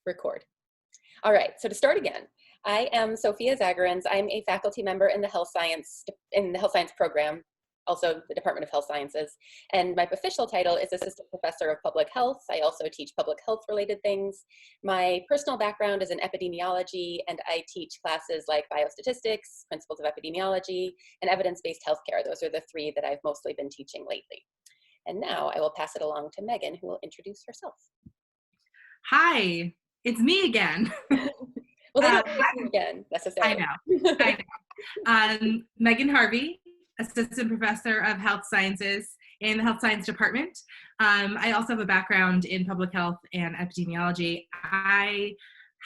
Record. All right, so to start again, I am Sophia Zagarins. I'm a faculty member in the health science program, also the Department of Health Sciences. And my official title is Assistant Professor of Public Health. I also teach public health related things. My personal background is in epidemiology, and I teach classes like biostatistics, principles of epidemiology, and evidence-based healthcare. Those are the three that I've mostly been teaching lately. And now I will pass it along to Megan, who will introduce herself. Hi, it's me again. Well, they don't introduce you again, necessarily. I know. Megan Harvey, Assistant Professor of Health Sciences in the Health Science Department. I also have a background in public health and epidemiology. I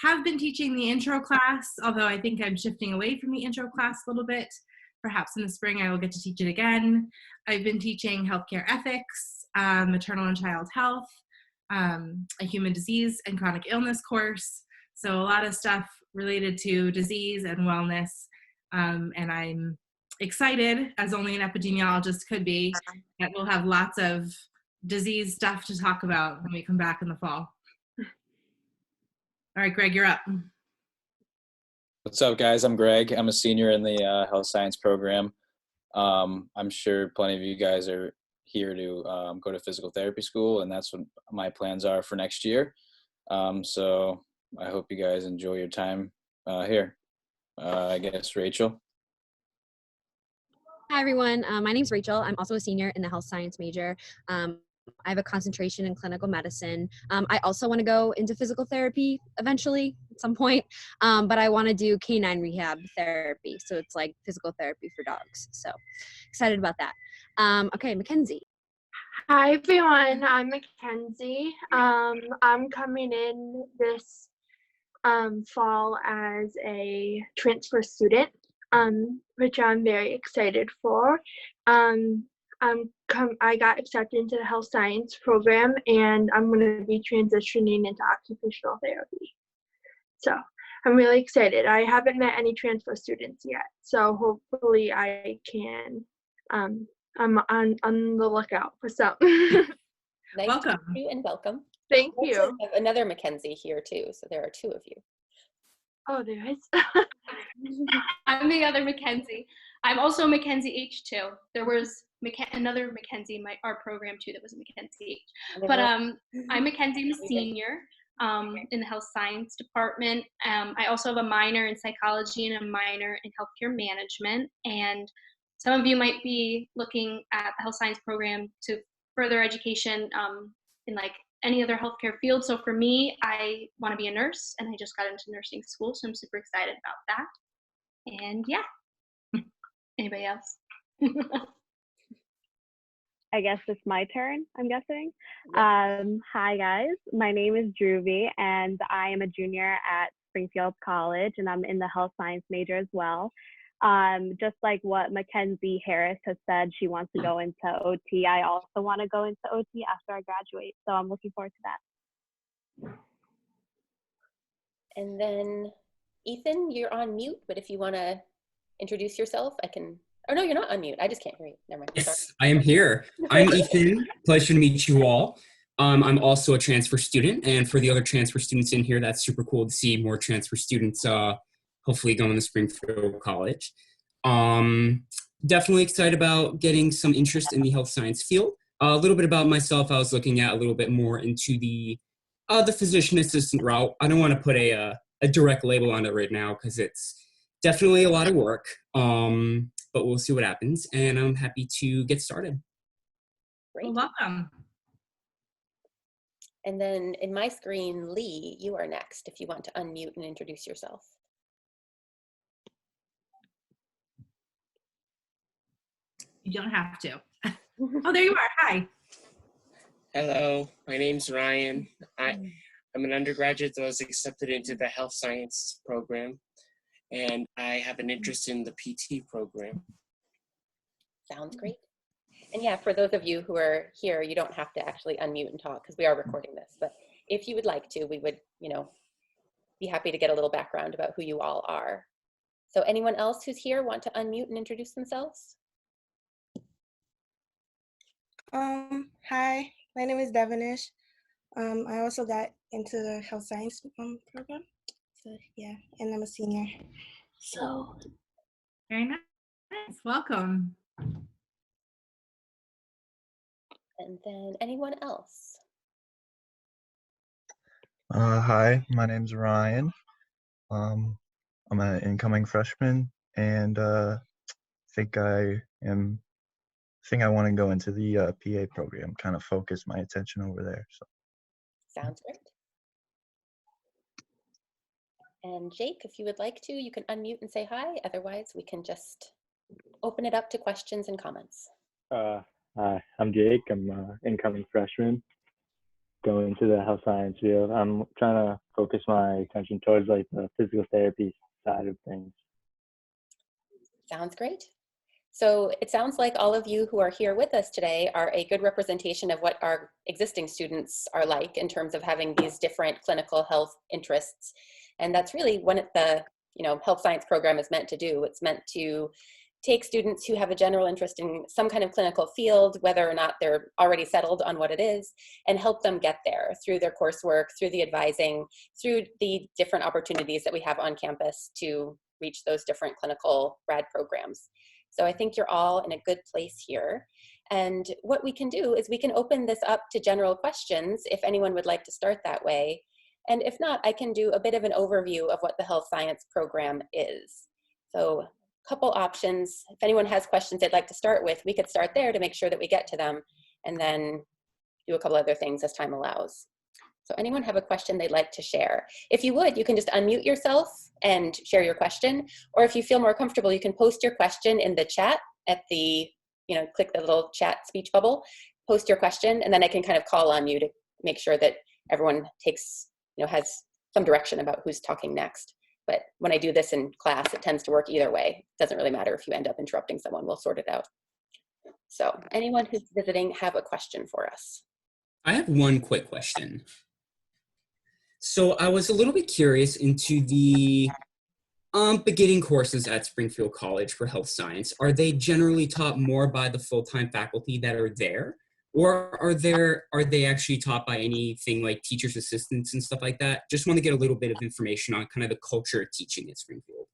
have been teaching the intro class, although I think I'm shifting away from the intro class a little bit. Perhaps in the spring I will get to teach it again. I've been teaching healthcare ethics, maternal and child health, a human disease and chronic illness course. So a lot of stuff related to disease and wellness. And I'm excited, as only an epidemiologist could be, that we'll have lots of disease stuff to talk about when we come back in the fall. All right, Greg, you're up. What's up, guys? I'm Greg. I'm a senior in the health science program. I'm sure plenty of you guys are here to go to physical therapy school, and that's what my plans are for next year. So I hope you guys enjoy your time here. I guess Rachel. Hi, everyone. My name's Rachel. I'm also a senior in the health science major. I have a concentration in clinical medicine. I also want to go into physical therapy eventually at some point, but I want to do canine rehab therapy. So it's like physical therapy for dogs. So excited about that. Okay, Mackenzie. Hi, everyone. I'm Mackenzie. I'm coming in this fall as a transfer student, which I'm very excited for. I got accepted into the health science program, and I'm going to be transitioning into occupational therapy. So I'm really excited. I haven't met any transfer students yet, so hopefully I can. I'm on the lookout for some. Nice Welcome. to meet you and welcome. Thank We you. have another Mackenzie here too, so there are two of you. Oh, there is. I'm the other Mackenzie. I'm also Mackenzie H2. There was another Mackenzie in our program too that was a Mackenzie H. But I'm Mackenzie, I'm a senior in the health science department. I also have a minor in psychology and a minor in healthcare management. And some of you might be looking at the health science program to further education in like any other healthcare field. So for me, I want to be a nurse, and I just got into nursing school, so I'm super excited about that. And yeah, anybody else? I guess it's my turn, I'm guessing. Hi guys, my name is Druvy, and I am a junior at Springfield College, and I'm in the health science major as well. Just like what Mackenzie Harris has said, she wants to go into OT. I also want to go into OT after I graduate, so I'm looking forward to that. And then Ethan, you're on mute, but if you want to introduce yourself, I can. Oh no, you're not on mute. I just can't hear you. Never mind. Yes, I am here. I'm Ethan. Pleasure to meet you all. I'm also a transfer student, and for the other transfer students in here, that's super cool to see more transfer students hopefully going to Springfield College. Definitely excited about getting some interest in the health science field. A little bit about myself, I was looking at a little bit more into the physician assistant route. I don't want to put a direct label on it right now because it's definitely a lot of work, but we'll see what happens, and I'm happy to get started. Great. Welcome. And then in my screen, Lee, you are next if you want to unmute and introduce yourself. You don't have to. Oh, there you are. Hi. Hello, my name's Ryan. I'm an undergraduate that was accepted into the health science program, and I have an interest in the PT program. Sounds great. And yeah, for those of you who are here, you don't have to actually unmute and talk because we are recording this. But if you would like to, we would, be happy to get a little background about who you all are. So anyone else who's here want to unmute and introduce themselves? Hi, my name is Devinish. I also got into the health science program. So yeah, and I'm a senior. So Very nice. Welcome. And then anyone else? Hi, my name's Ryan. I'm an incoming freshman, and think I am. Think I want to go into the PA program. Kind of focus my attention over there. So. Sounds great. And Jake, if you would like to, you can unmute and say hi. Otherwise, we can just open it up to questions and comments. Hi, I'm Jake. I'm an incoming freshman going into the health science field. I'm trying to focus my attention towards like the physical therapy side of things. Sounds great. So it sounds like all of you who are here with us today are a good representation of what our existing students are like in terms of having these different clinical health interests. And that's really what the health science program is meant to do. It's meant to take students who have a general interest in some kind of clinical field, whether or not they're already settled on what it is, and help them get there through their coursework, through the advising, through the different opportunities that we have on campus to reach those different clinical rad programs. So I think you're all in a good place here. And what we can do is we can open this up to general questions if anyone would like to start that way. And if not, I can do a bit of an overview of what the health science program is. So a couple options. If anyone has questions they'd like to start with, we could start there to make sure that we get to them, and then do a couple other things as time allows. So anyone have a question they'd like to share? If you would, you can just unmute yourself and share your question. Or if you feel more comfortable, you can post your question in the chat at the, click the little chat speech bubble, post your question, and then I can kind of call on you to make sure that everyone takes, has some direction about who's talking next. But when I do this in class, it tends to work either way. It doesn't really matter if you end up interrupting someone, we'll sort it out. So anyone who's visiting have a question for us? I have one quick question. So I was a little bit curious into the beginning courses at Springfield College for health science. Are they generally taught more by the full-time faculty that are there? Or are they actually taught by anything like teachers' assistants and stuff like that? Just want to get a little bit of information on kind of the culture of teaching at Springfield.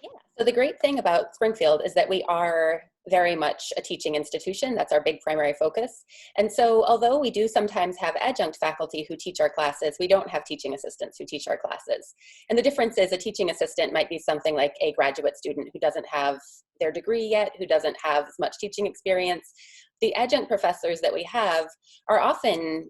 Yeah, so the great thing about Springfield is that we are very much a teaching institution. That's our big primary focus. And so although we do sometimes have adjunct faculty who teach our classes, we don't have teaching assistants who teach our classes. And the difference is a teaching assistant might be something like a graduate student who doesn't have their degree yet, who doesn't have as much teaching experience. The adjunct professors that we have are often,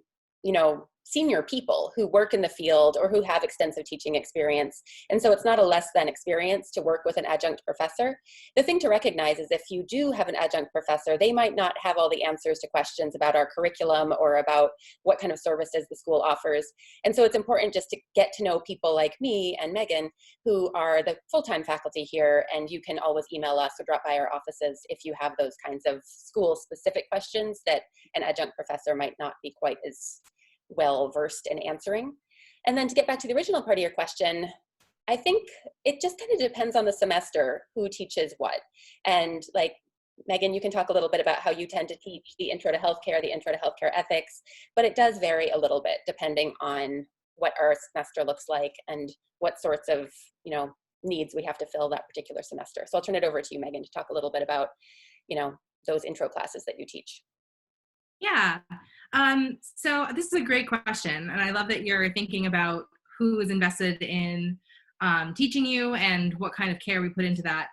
senior people who work in the field or who have extensive teaching experience. And so it's not a less than experience to work with an adjunct professor. The thing to recognize is if you do have an adjunct professor, they might not have all the answers to questions about our curriculum or about what kind of services the school offers. And so it's important just to get to know people like me and Megan, who are the full-time faculty here, and you can always email us or drop by our offices if you have those kinds of school-specific questions that an adjunct professor might not be quite as well versed in answering. And then to get back to the original part of your question, I think it just kind of depends on the semester who teaches what. And like Megan, you can talk a little bit about how you tend to teach the intro to healthcare, the intro to healthcare ethics, but it does vary a little bit depending on what our semester looks like and what sorts of needs we have to fill that particular semester. So I'll turn it over to you, Megan, to talk a little bit about those intro classes that you teach. Yeah, so this is a great question, and I love that you're thinking about who is invested in teaching you and what kind of care we put into that.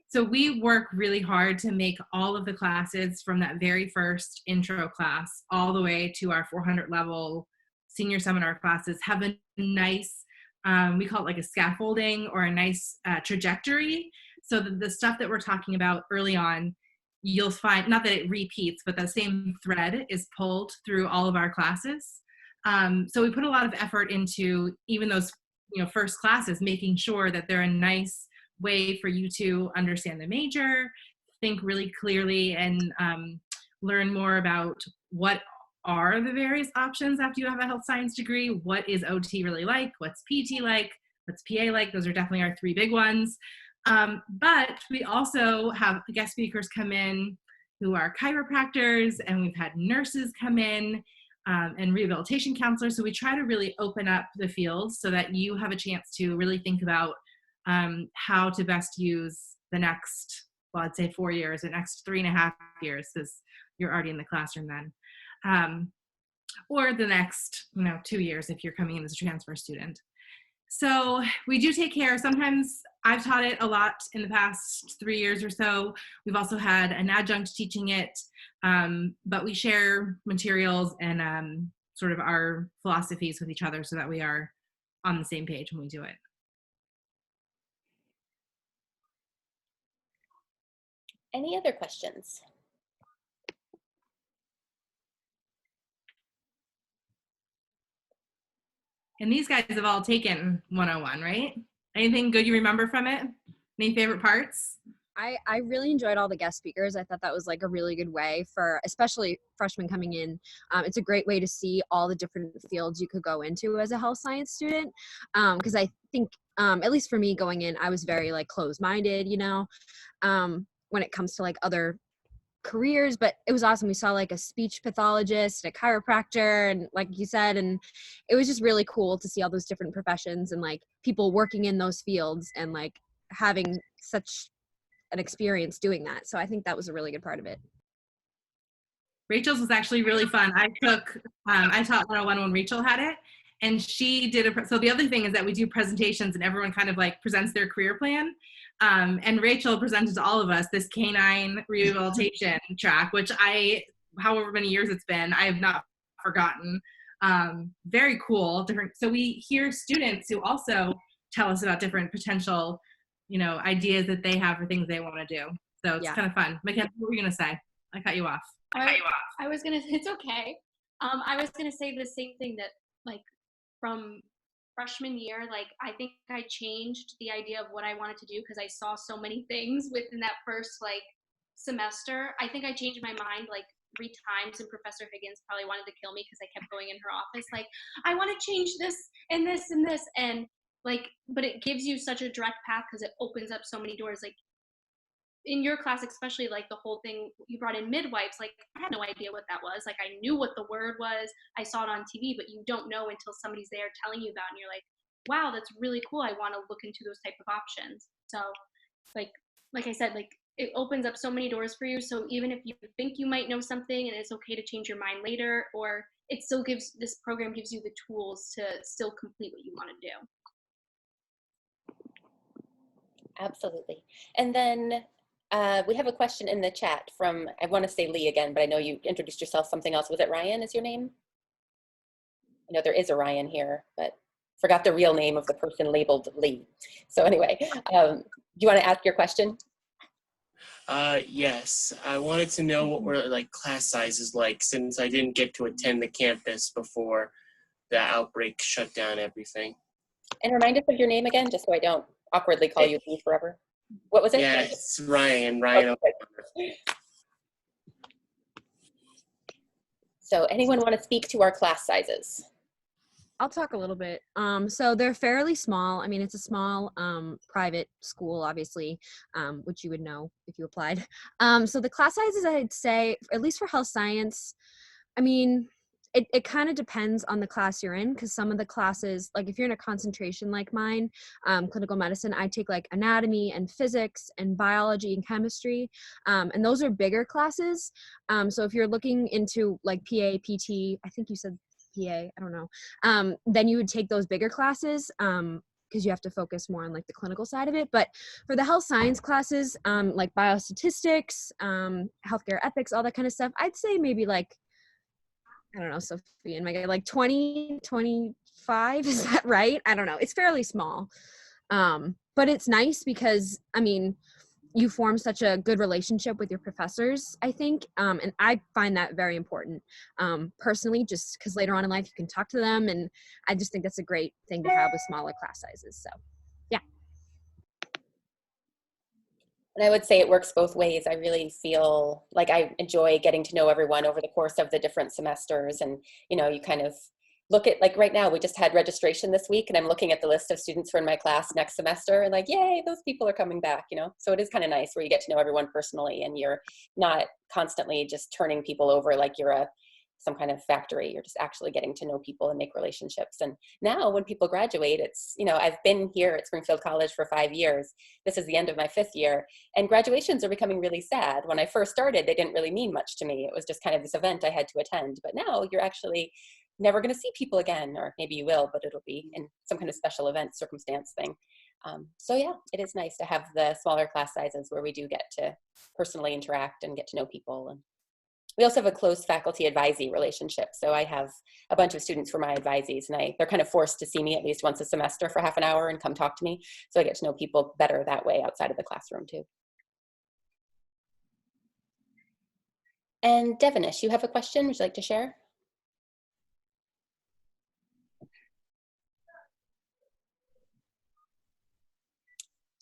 So we work really hard to make all of the classes from that very first intro class all the way to our 400 level senior seminar classes have a nice, we call it like a scaffolding or a nice trajectory, so that the stuff that we're talking about early on, you'll find, not that it repeats, but the same thread is pulled through all of our classes. So we put a lot of effort into even those first classes, making sure that they're a nice way for you to understand the major, think really clearly, and learn more about what are the various options after you have a health science degree. What is OT really like? What's PT like? What's PA like? Those are definitely our three big ones. But we also have guest speakers come in who are chiropractors, and we've had nurses come in and rehabilitation counselors. So we try to really open up the fields so that you have a chance to really think about how to best use the next, well, I'd say 4 years, the next 3.5 years, because you're already in the classroom then, or the next, 2 years if you're coming in as a transfer student. So we do take care. Sometimes I've taught it a lot in the past 3 years or so. We've also had an adjunct teaching it, but we share materials and sort of our philosophies with each other so that we are on the same page when we do it. Any other questions? And these guys have all taken 101, right? Anything good you remember from it? Any favorite parts? I really enjoyed all the guest speakers. I thought that was like a really good way for especially freshmen coming in. It's a great way to see all the different fields you could go into as a health science student. Because I think, at least for me going in, I was very like closed-minded, when it comes to like other careers, but it was awesome. We saw like a speech pathologist, a chiropractor, and like you said, and it was just really cool to see all those different professions and like people working in those fields and like having such an experience doing that. So I think that was a really good part of it. Rachel's was actually really fun. I taught 101 when Rachel had it, and she did so the other thing is that we do presentations and everyone kind of like presents their career plan. And Rachel presented to all of us this canine rehabilitation track, which however many years it's been, I have not forgotten. Very cool. So we hear students who also tell us about different potential, ideas that they have for things they want to do. So it's kind of fun. Mackenzie, what were you going to say? I cut you off. I was gonna. It's okay. I was gonna say the same thing that like from freshman year, like I think I changed the idea of what I wanted to do because I saw so many things within that first like semester. I think I changed my mind like 3 times, and Professor Higgins probably wanted to kill me because I kept going in her office like, I want to change this and this and this, and like, but it gives you such a direct path because it opens up so many doors. Like in your class, especially like the whole thing you brought in midwives, like I had no idea what that was. Like I knew what the word was, I saw it on TV, but you don't know until somebody's there telling you about it, and you're like, wow, that's really cool. I want to look into those type of options. So like I said, like it opens up so many doors for you. So even if you think you might know something and it's okay to change your mind later, or it still this program gives you the tools to still complete what you want to do. Absolutely. And then we have a question in the chat from, I want to say Lee again, but I know you introduced yourself something else. Was it Ryan is your name? I know there is a Ryan here, but forgot the real name of the person labeled Lee. So anyway, do you want to ask your question? Yes, I wanted to know what were like class sizes like, since I didn't get to attend the campus before the outbreak shut down everything. And remind us of your name again, just so I don't awkwardly call you Lee forever. What was it? Yeah, it's Ryan. Okay. So anyone want to speak to our class sizes? I'll talk a little bit. So they're fairly small. I mean, it's a small private school, obviously, which you would know if you applied. So the class sizes, I'd say, at least for health science, I mean, it kind of depends on the class you're in, because some of the classes, like if you're in a concentration like mine, clinical medicine, I take like anatomy and physics and biology and chemistry, and those are bigger classes. So if you're looking into like PA, PT, I think you said PA, I don't know, then you would take those bigger classes because you have to focus more on like the clinical side of it. But for the health science classes, like biostatistics, healthcare ethics, all that kind of stuff, I'd say maybe like, I don't know, Sophie and Megan, like 20, 25, is that right? I don't know. It's fairly small. But it's nice because, I mean, you form such a good relationship with your professors, I think. And I find that very important personally, just because later on in life you can talk to them. And I just think that's a great thing to have with smaller class sizes. So, yeah. And I would say it works both ways. I really feel like I enjoy getting to know everyone over the course of the different semesters. And, you kind of look at, like right now, we just had registration this week, and I'm looking at the list of students who are in my class next semester and like, yay, those people are coming back, So it is kind of nice where you get to know everyone personally, and you're not constantly just turning people over like you're a some kind of factory. You're just actually getting to know people and make relationships. And now when people graduate, it's, I've been here at Springfield College for 5 years. This is the end of my 5th year, and graduations are becoming really sad. When I first started, they didn't really mean much to me. It was just kind of this event I had to attend. But now you're actually never going to see people again, or maybe you will, but it'll be in some kind of special event circumstance thing. So yeah, it is nice to have the smaller class sizes where we do get to personally interact and get to know people. And we also have a close faculty advisee relationship. So I have a bunch of students who are my advisees, and they're kind of forced to see me at least once a semester for half an hour and come talk to me. So I get to know people better that way outside of the classroom too. And Devonish, you have a question would you like to share?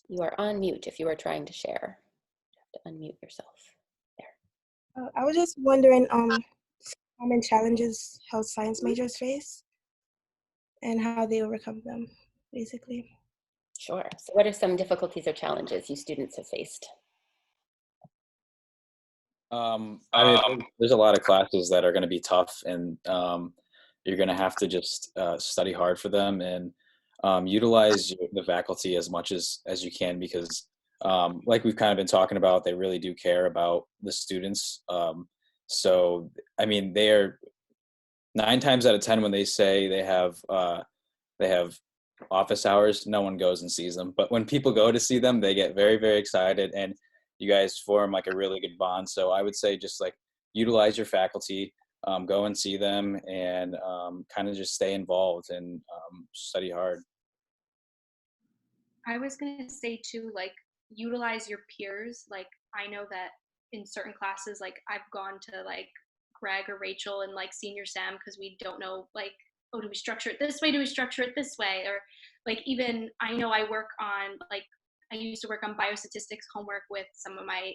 You are on mute if you are trying to share. You have to unmute yourself. There. I was just wondering common challenges health science majors face and how they overcome them, basically. Sure. So what are some difficulties or challenges you students have faced? There's a lot of classes that are going to be tough, and you're going to have to just study hard for them and utilize the faculty as much as you can, because like we've kind of been talking about, they really do care about the students. So, I mean, they are 9 times out of 10 when they say they have office hours, no one goes and sees them. But when people go to see them, they get very, very excited, and you guys form like a really good bond. So I would say just like utilize your faculty, go and see them, and kind of just stay involved and study hard. I was gonna say too, like, utilize your peers. Like, I know that in certain classes, like, I've gone to like Greg or Rachel and like senior Sam because we don't know, like, oh, do we structure it this way? Do we structure it this way? Or like, even I know I work on, like, I used to work on biostatistics homework with some of my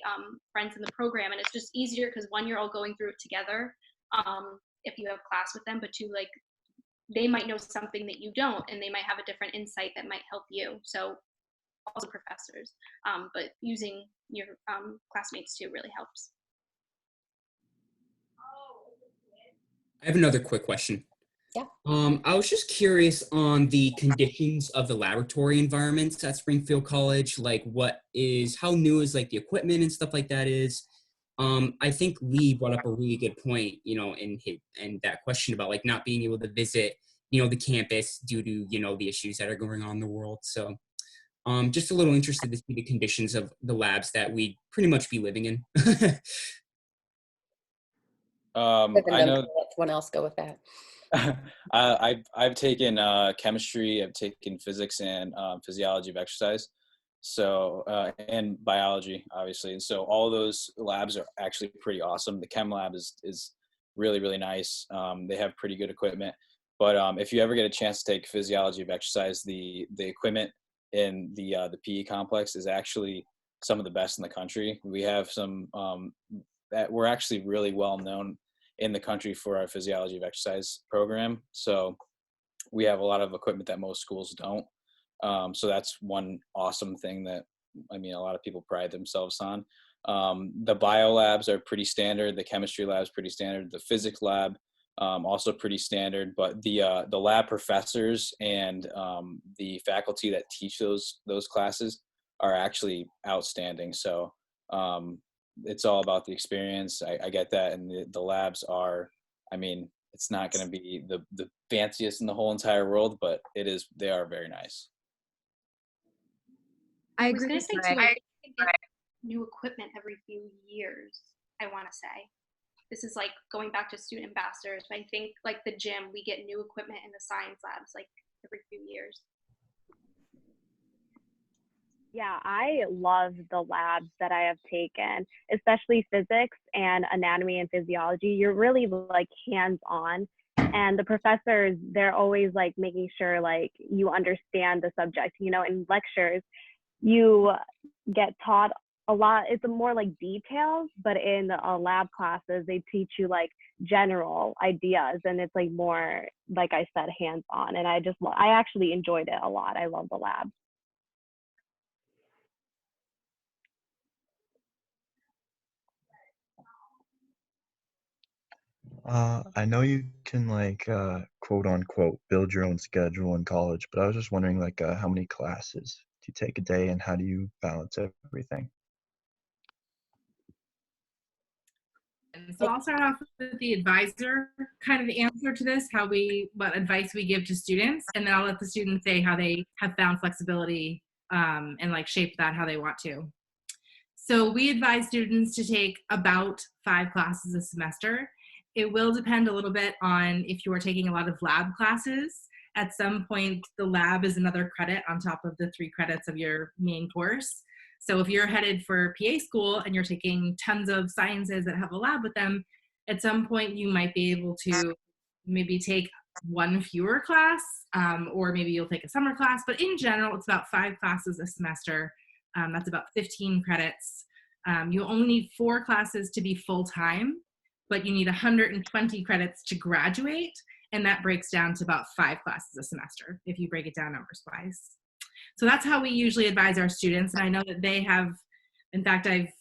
friends in the program, and it's just easier because one, you're all going through it together if you have class with them, but two, like, they might know something that you don't, and they might have a different insight that might help you. So also professors, but using your classmates too really helps. I have another quick question. Yeah. I was just curious on the conditions of the laboratory environments at Springfield College. Like, how new is like the equipment and stuff like that is. I think Lee brought up a really good point, in that question about like not being able to visit, the campus due to, the issues that are going on in the world. So, just a little interested to see the conditions of the labs that we'd pretty much be living in. I know. Let someone else go with that. I've taken chemistry, I've taken physics and physiology of exercise, so and biology, obviously. And so all those labs are actually pretty awesome. The chem lab is really, really nice. They have pretty good equipment. But if you ever get a chance to take physiology of exercise, the equipment in the PE complex is actually some of the best in the country. We have some that we're actually really well known in the country for our physiology of exercise program. So we have a lot of equipment that most schools don't. So that's one awesome thing that, a lot of people pride themselves on. The bio labs are pretty standard. The chemistry lab is pretty standard. The physics lab, also pretty standard, but the lab professors and the faculty that teach those classes are actually outstanding. So it's all about the experience. I get that. And the labs are, it's not going to be the fanciest in the whole entire world, but they are very nice. I was agree gonna with say Greg. too, I get new equipment every few years, I want to say. This is like going back to student ambassadors, but I think like the gym, we get new equipment in the science labs like every few years. Yeah, I love the labs that I have taken, especially physics and anatomy and physiology. You're really like hands-on, and the professors, they're always like making sure like you understand the subject. In lectures, you get taught a lot. It's more like details, but in the lab classes, they teach you like general ideas, and it's like more, like I said, hands-on. And I actually enjoyed it a lot. I love the lab. I know you can like quote unquote build your own schedule in college, but I was just wondering like how many classes do you take a day and how do you balance everything? And so I'll start off with the advisor kind of answer to this, what advice we give to students, and then I'll let the students say how they have found flexibility and like shape that how they want to. So we advise students to take about 5 classes a semester. It will depend a little bit on if you are taking a lot of lab classes. At some point, the lab is another credit on top of the 3 credits of your main course. So if you're headed for PA school and you're taking tons of sciences that have a lab with them, at some point you might be able to maybe take 1 fewer class, or maybe you'll take a summer class. But in general, it's about 5 classes a semester. That's about 15 credits. You only need 4 classes to be full-time, but you need 120 credits to graduate, and that breaks down to about 5 classes a semester if you break it down numbers-wise. So that's how we usually advise our students, and I know that they have, in fact, I've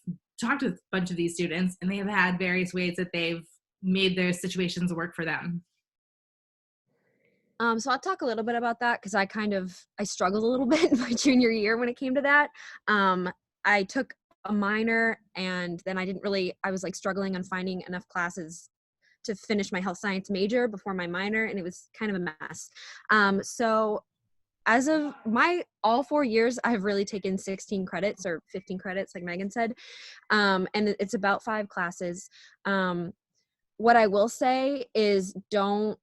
talked with a bunch of these students, and they have had various ways that they've made their situations work for them. So I'll talk a little bit about that because I struggled a little bit my junior year when it came to that. I took a minor and then I was like struggling on finding enough classes to finish my health science major before my minor, and it was kind of a mess. So as of all 4 years, I've really taken 16 credits or 15 credits, like Megan said. And it's about 5 classes. What I will say is don't,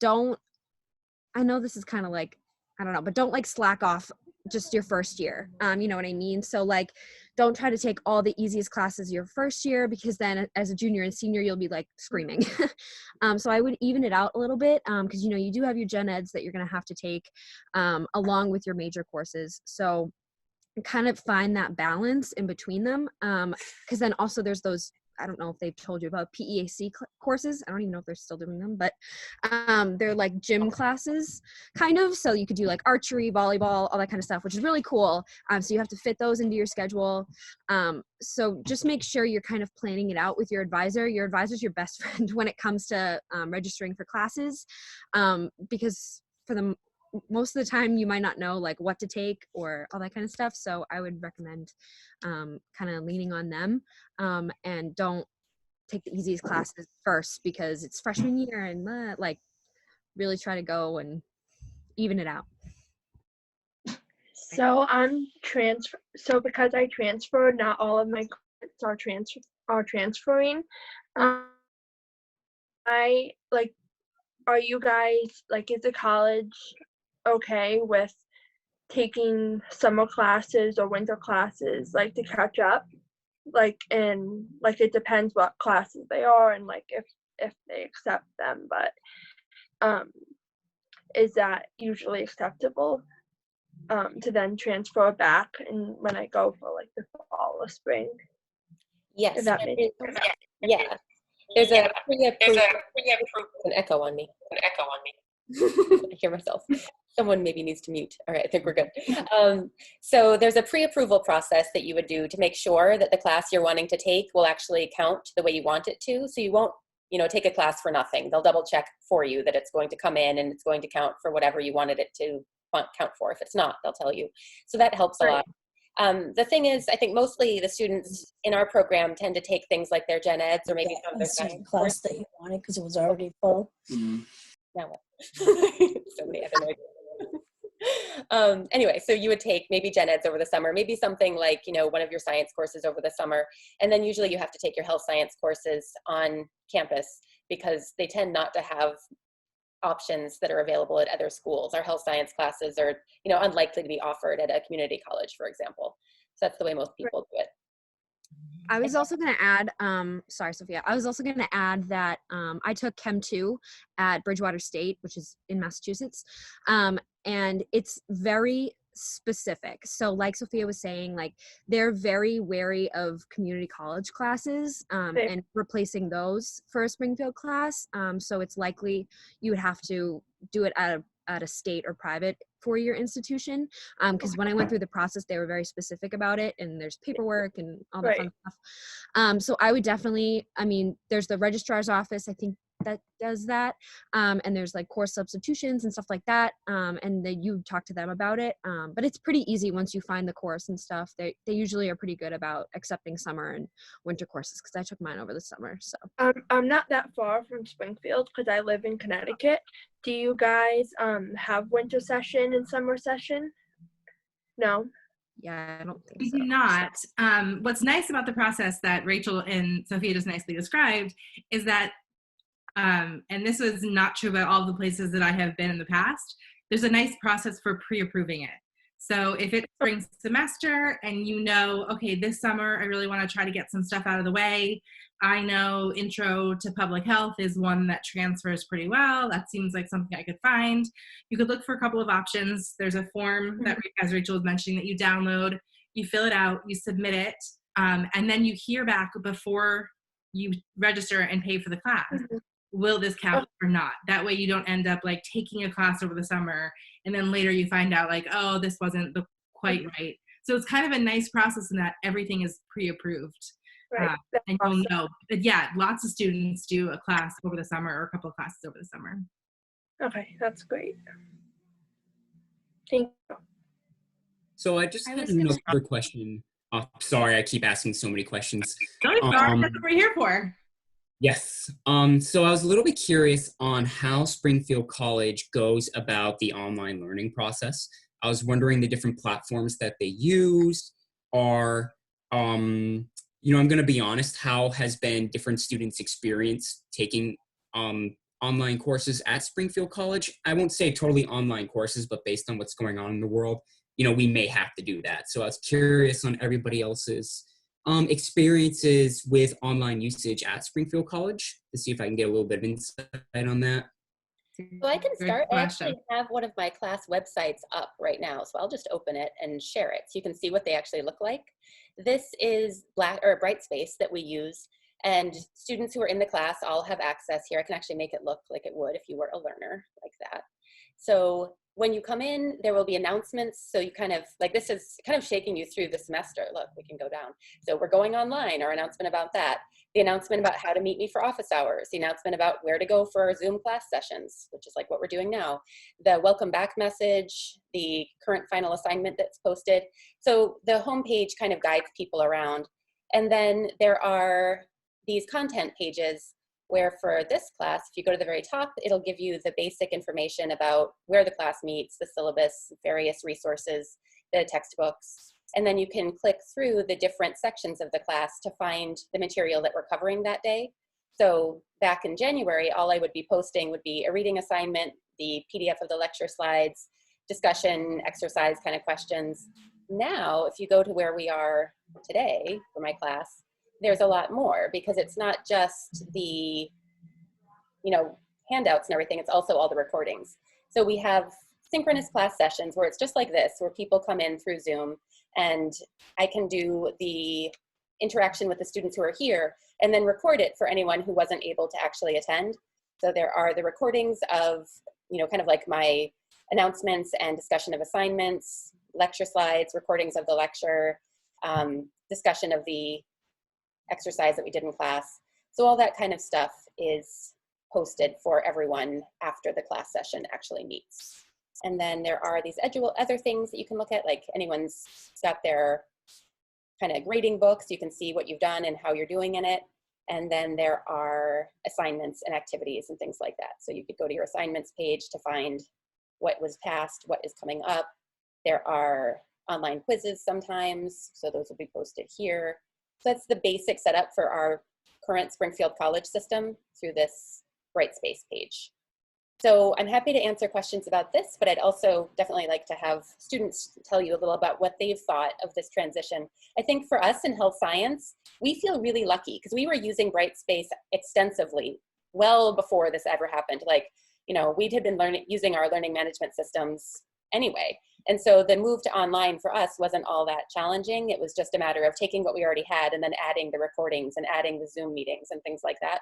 I know this is kind of like, I don't know, but don't like slack off just your first year. You know what I mean? So like, don't try to take all the easiest classes your first year, because then as a junior and senior, you'll be like screaming. So I would even it out a little bit, because you know, you do have your gen eds that you're going to have to take along with your major courses. So kind of find that balance in between them. Because then also there's those, I don't know if they've told you about PEAC courses. I don't even know if they're still doing them, but they're like gym classes kind of. So you could do like archery, volleyball, all that kind of stuff, which is really cool. So you have to fit those into your schedule. So just make sure you're kind of planning it out with your advisor. Your advisor's your best friend when it comes to registering for classes, because for the most of the time you might not know like what to take or all that kind of stuff. So I would recommend kind of leaning on them, and don't take the easiest classes first because it's freshman year, and like really try to go and even it out. So so because I transferred, not all of my credits are transferring. I like, are you guys like, is the college okay with taking summer classes or winter classes like to catch up, like, and like it depends what classes they are and like if they accept them, but is that usually acceptable to then transfer back and when I go for like the fall or spring? Yes. If that makes sense. Yeah. There's a pre-approved an echo on me. I hear myself. Someone maybe needs to mute. All right, I think we're good. So there's a pre-approval process that you would do to make sure that the class you're wanting to take will actually count the way you want it to. So you won't, you know, take a class for nothing. They'll double check for you that it's going to come in and it's going to count for whatever you wanted it to count for. If it's not, they'll tell you. So that helps a lot. The thing is, I think mostly the students in our program tend to take things like their gen eds or maybe some of their science class that you wanted because it was already full. Mm-hmm. Now what? So many other noises. Anyway, so you would take maybe gen eds over the summer, maybe something like, you know, one of your science courses over the summer. And then usually you have to take your health science courses on campus because they tend not to have options that are available at other schools. Our health science classes are, you know, unlikely to be offered at a community college, for example. So that's the way most people do it. I was also going to add, sorry, Sophia, I was also going to add that I took Chem 2 at Bridgewater State, which is in Massachusetts, and it's very specific. So like Sophia was saying, like they're very wary of community college classes and replacing those for a Springfield class. So it's likely you would have to do it at a at a state or private four-year institution. Because when I went through the process, they were very specific about it, and there's paperwork and all that fun stuff. So I would definitely, I mean, there's the registrar's office, I think, that does that, and there's like course substitutions and stuff like that, and then you talk to them about it, but it's pretty easy once you find the course and stuff. They usually are pretty good about accepting summer and winter courses, because I took mine over the summer. So I'm not that far from Springfield because I live in Connecticut. Do you guys have winter session and summer session? No. Yeah, I don't think We so. do not. What's nice about the process that Rachel and Sophia just nicely described is that, and this was not true about all the places that I have been in the past, there's a nice process for pre-approving it. So if it's spring semester and you know, okay, this summer I really want to try to get some stuff out of the way. I know intro to public health is one that transfers pretty well. That seems like something I could find. You could look for a couple of options. There's a form that, as Rachel was mentioning, that you download, you fill it out, you submit it, and then you hear back before you register and pay for the class. Will this count or not? That way you don't end up like taking a class over the summer and then later you find out like, oh, this wasn't quite right. So it's kind of a nice process in that everything is pre-approved. Right. And you'll know. But yeah, lots of students do a class over the summer or a couple of classes over the summer. Okay, that's great. Thank you. So I just had another question. Oh, sorry, I keep asking so many questions. Don't be sorry, that's what we're here for. Yes. So I was a little bit curious on how Springfield College goes about the online learning process. I was wondering the different platforms that they use, or, I'm going to be honest, how has been different students' experience taking online courses at Springfield College? I won't say totally online courses, but based on what's going on in the world, we may have to do that. So I was curious on everybody else's experiences with online usage at Springfield College to see if I can get a little bit of insight on that. So I can start. I actually have one of my class websites up right now, so I'll just open it and share it so you can see what they actually look like. This is Brightspace that we use, and students who are in the class all have access here. I can actually make it look like it would if you were a learner like that. So when you come in, there will be announcements. So you kind of, like, this is kind of shaking you through the semester. Look, we can go down. So we're going online, our announcement about that. The announcement about how to meet me for office hours. The announcement about where to go for our Zoom class sessions, which is like what we're doing now. The welcome back message, the current final assignment that's posted. So the homepage kind of guides people around. And then there are these content pages where for this class, if you go to the very top, it'll give you the basic information about where the class meets, the syllabus, various resources, the textbooks, and then you can click through the different sections of the class to find the material that we're covering that day. So back in January, all I would be posting would be a reading assignment, the PDF of the lecture slides, discussion, exercise kind of questions. Now, if you go to where we are today for my class, there's a lot more because it's not just the, handouts and everything, it's also all the recordings. So we have synchronous class sessions where it's just like this, where people come in through Zoom and I can do the interaction with the students who are here and then record it for anyone who wasn't able to actually attend. So there are the recordings of, kind of like my announcements and discussion of assignments, lecture slides, recordings of the lecture, discussion of the exercise that we did in class. So all that kind of stuff is posted for everyone after the class session actually meets. And then there are these other things that you can look at, like anyone's got their kind of grading books. You can see what you've done and how you're doing in it. And then there are assignments and activities and things like that. So you could go to your assignments page to find what was passed, what is coming up. There are online quizzes sometimes, so those will be posted here. So that's the basic setup for our current Springfield College system through this Brightspace page. So I'm happy to answer questions about this, but I'd also definitely like to have students tell you a little about what they've thought of this transition. I think for us in health science, we feel really lucky because we were using Brightspace extensively well before this ever happened. Like, we had been using our learning management systems anyway. And so the move to online for us wasn't all that challenging. It was just a matter of taking what we already had and then adding the recordings and adding the Zoom meetings and things like that.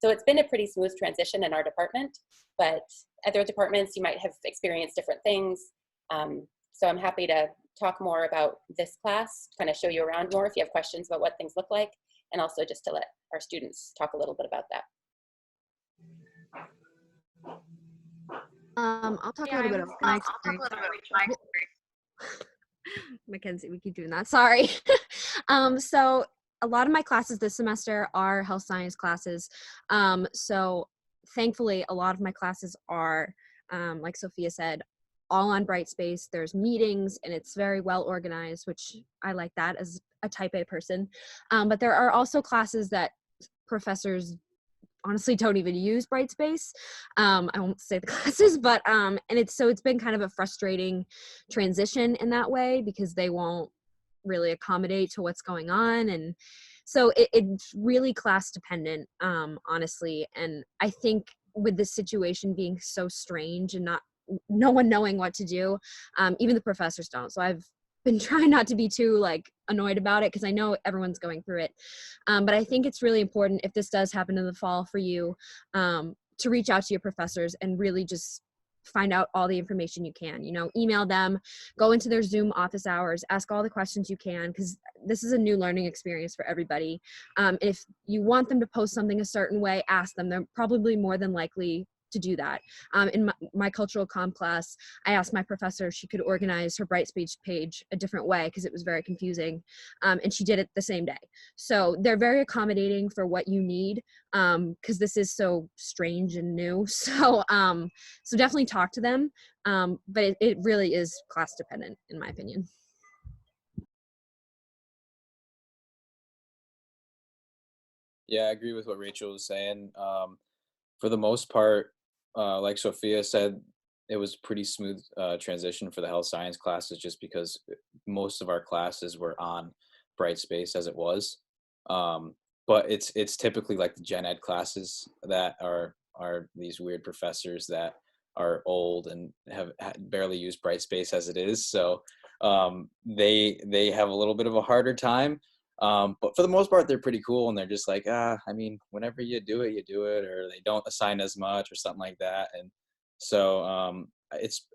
So it's been a pretty smooth transition in our department, but other departments, you might have experienced different things. So I'm happy to talk more about this class, kind of show you around more if you have questions about what things look like, and also just to let our students talk a little bit about that. I'll talk a little bit about my experience. Mackenzie, we keep doing that. Sorry. So a lot of my classes this semester are health science classes. So thankfully, a lot of my classes are, like Sophia said, all on Brightspace. There's meetings and it's very well organized, which I like that as a type A person. But there are also classes that professors honestly don't even use Brightspace. I won't say the classes, but and it's been kind of a frustrating transition in that way because they won't really accommodate to what's going on. And so it's really class dependent, honestly. And I think with this situation being so strange and no one knowing what to do, even the professors don't. So I've been trying not to be too annoyed about it because I know everyone's going through it. But I think it's really important if this does happen in the fall for you to reach out to your professors and really just find out all the information you can, email them, go into their Zoom office hours, ask all the questions you can, because this is a new learning experience for everybody. If you want them to post something a certain way, ask them. They're probably more than likely to do that. In my cultural comm class, I asked my professor if she could organize her Brightspace page a different way because it was very confusing, and she did it the same day. So they're very accommodating for what you need because this is so strange and new. So so definitely talk to them, but it really is class dependent in my opinion. Yeah, I agree with what Rachel was saying. For the most part, like Sophia said, it was pretty smooth transition for the health science classes just because most of our classes were on Brightspace as it was. But it's typically like the gen ed classes that are these weird professors that are old and have barely used Brightspace as it is. So they have a little bit of a harder time. But for the most part, they're pretty cool, and they're just like, I mean, whenever you do it, or they don't assign as much or something like that. And so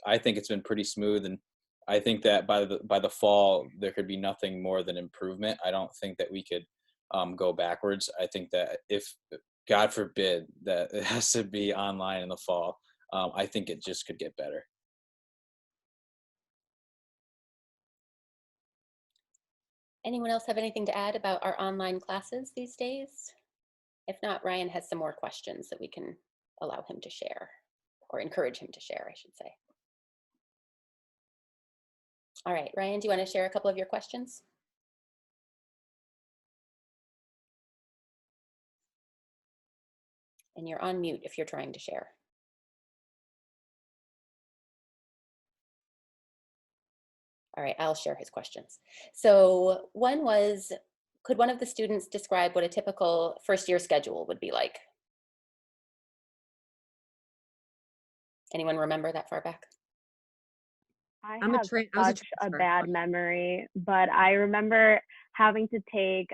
I think it's been pretty smooth, and I think that by the fall there could be nothing more than improvement. I don't think that we could go backwards. I think that if God forbid that it has to be online in the fall, I think it just could get better. Anyone else have anything to add about our online classes these days? If not, Ryan has some more questions that we can allow him to share, or encourage him to share, I should say. All right, Ryan, do you want to share a couple of your questions? And you're on mute if you're trying to share. All right, I'll share his questions. So one was, could one of the students describe what a typical first year schedule would be like? Anyone remember that far back? I have such a bad memory, but I remember having to take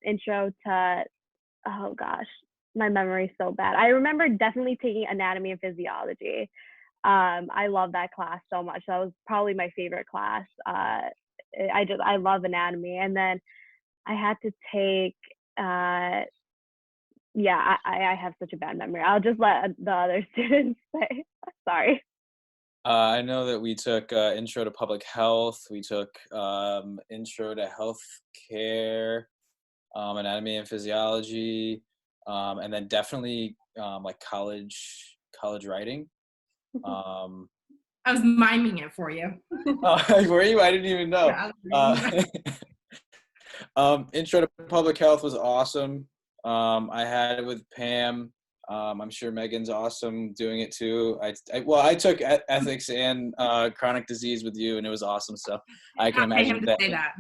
intro to, oh gosh, my memory's so bad. I remember definitely taking anatomy and physiology. I love that class so much. That was probably my favorite class. I love anatomy. And then I had to take, I have such a bad memory. I'll just let the other students say. Sorry. I know that we took intro to public health. We took intro to healthcare, anatomy and physiology, and then definitely like college writing. I was miming it for you. Were you? I didn't even know. Intro to public health was awesome. I had it with Pam. I'm sure Megan's awesome doing it too. I took ethics and chronic disease with you, and it was awesome. So I can imagine that.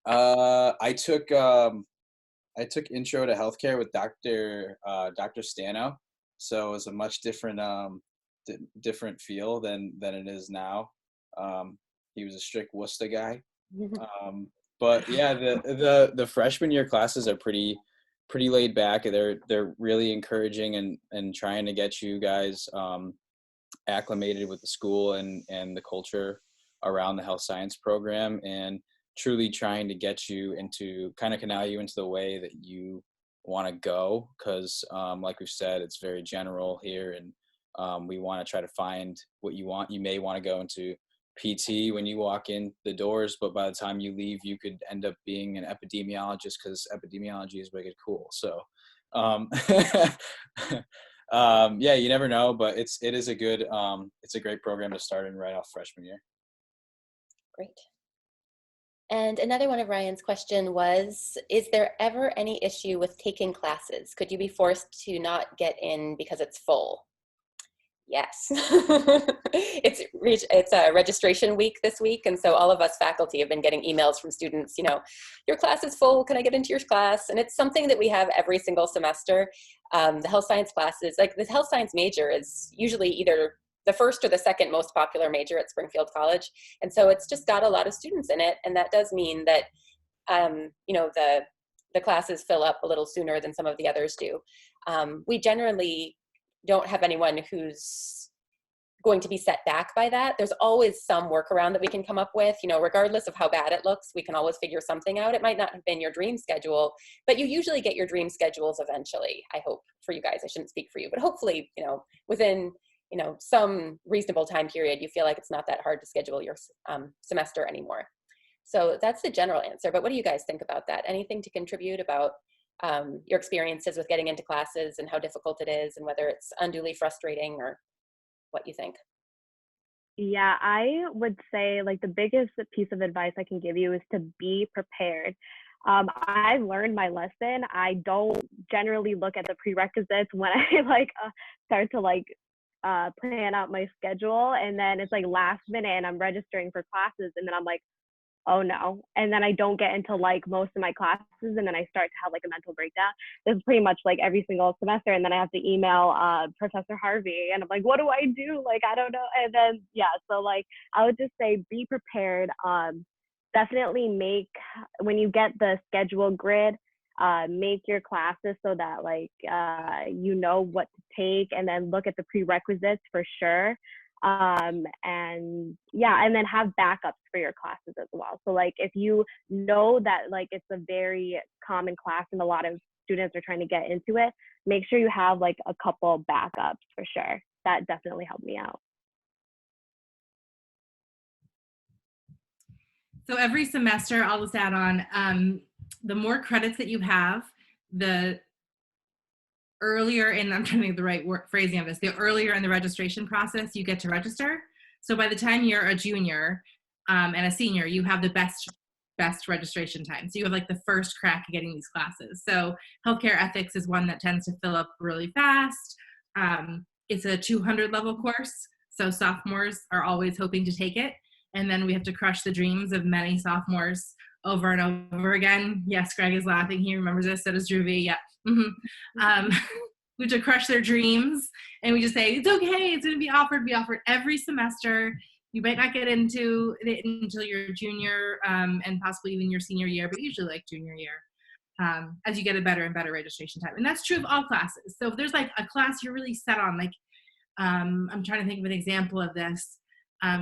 I took intro to healthcare with Dr. Stano. So it was a much different different feel than it is now. He was a strict Worcester guy. But yeah, the freshman year classes are pretty laid back. They're really encouraging and trying to get you guys acclimated with the school and the culture around the health science program, and truly trying to get you into, kind of canal you into the way that you want to go, because like we've said, it's very general here, and we want to try to find what you want. You may want to go into PT when you walk in the doors, but by the time you leave, you could end up being an epidemiologist, because epidemiology is wicked cool. So yeah, you never know, but it is a good it's a great program to start in right off freshman year. Great. And another one of Ryan's question was, is there ever any issue with taking classes? Could you be forced to not get in because it's full? Yes. It's a registration week this week, and so all of us faculty have been getting emails from students, your class is full, can I get into your class? And it's something that we have every single semester. The health science classes, like the health science major is usually either the first or the second most popular major at Springfield College. And so it's just got a lot of students in it. And that does mean that, the classes fill up a little sooner than some of the others do. We generally don't have anyone who's going to be set back by that. There's always some workaround that we can come up with, regardless of how bad it looks, we can always figure something out. It might not have been your dream schedule, but you usually get your dream schedules eventually. I hope for you guys, I shouldn't speak for you, but hopefully, within some reasonable time period, you feel like it's not that hard to schedule your semester anymore. So that's the general answer. But what do you guys think about that? Anything to contribute about your experiences with getting into classes and how difficult it is, and whether it's unduly frustrating, or what you think? Yeah, I would say like the biggest piece of advice I can give you is to be prepared. I learned my lesson. I don't generally look at the prerequisites when I start to plan out my schedule, and then it's like last minute and I'm registering for classes, and then I'm like, oh no, and then I don't get into most of my classes, and then I start to have a mental breakdown. This is pretty much every single semester, and then I have to email Professor Harvey, and I'm like, what do I do? I don't know. And then so I would just say be prepared. Definitely when you get the schedule grid, make your classes so that you know what to take, and then look at the prerequisites for sure. And then have backups for your classes as well. So if you know that it's a very common class and a lot of students are trying to get into it, make sure you have a couple backups for sure. That definitely helped me out. So every semester, I'll just add on, the more credits that you have, the earlier, and I'm trying to think of the right phrasing of this, the earlier in the registration process you get to register. So by the time you're a junior and a senior, you have the best registration time. So you have the first crack at getting these classes. So healthcare ethics is one that tends to fill up really fast. It's a 200 level course, so sophomores are always hoping to take it. And then we have to crush the dreams of many sophomores over and over again. Yes, Greg is laughing. He remembers this. So does Dhruvi. Yeah. Mm-hmm. We have to crush their dreams, and we just say, it's okay, it's going to be offered every semester. You might not get into it until your junior and possibly even your senior year, but usually junior year, as you get a better and better registration time. And that's true of all classes. So if there's a class you're really set on, I'm trying to think of an example of this.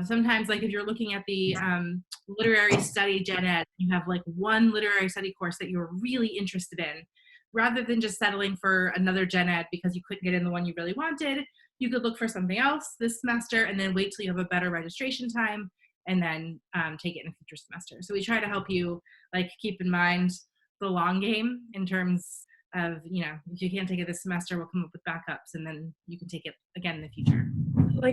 Sometimes if you're looking at the literary study gen ed, you have one literary study course that you're really interested in. Rather than just settling for another gen ed because you couldn't get in the one you really wanted, you could look for something else this semester and then wait till you have a better registration time and then take it in a future semester. So we try to help you keep in mind the long game in terms of, if you can't take it this semester, we'll come up with backups and then you can take it again in the future.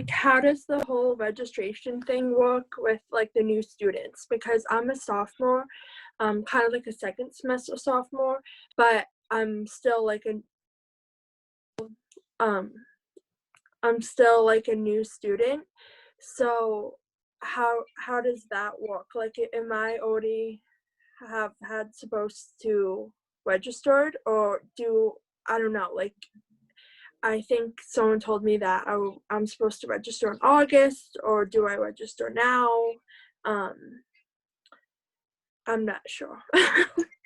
How does the whole registration thing work with the new students? Because I'm a sophomore, kind of a second semester sophomore, but I'm still I'm still a new student. So how does that work? Am I already have had supposed to registered, or I don't know, I think someone told me that I'm supposed to register in August, or do I register now? I'm not sure.